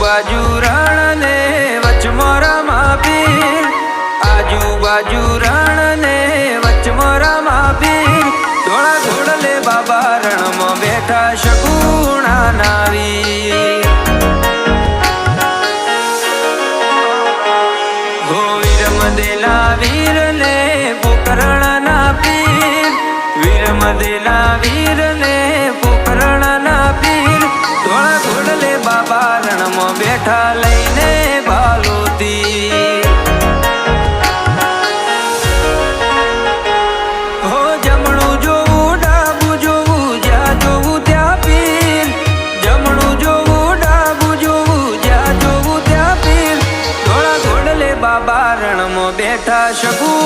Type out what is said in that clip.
આજુબાજુ રણ ને વચમાં રમા પીર, આજુબાજુ રણ ને વચમાં રમા પીર, ધોળા ઘોડલે બાબા રણમાં બેઠા સગુણા નાવી. હો વીરમદેલા વીર ને પોકરણ ના પીર, વીરમદેલા વીર ને પોકરણ ના પીર, ધોળા ઘોડલે બાબા રણમાં બેઠા લઈને બાલોતી. હો જમણું જોવું ડાબું જોવું જ્યાં જોવું ત્યાં પીર, જમણું જોવું ડાબું જોવું જ્યાં જોવું ત્યાં પીર, ધોળા ઘોડલે બાબા રણમાં બેઠા સગુણા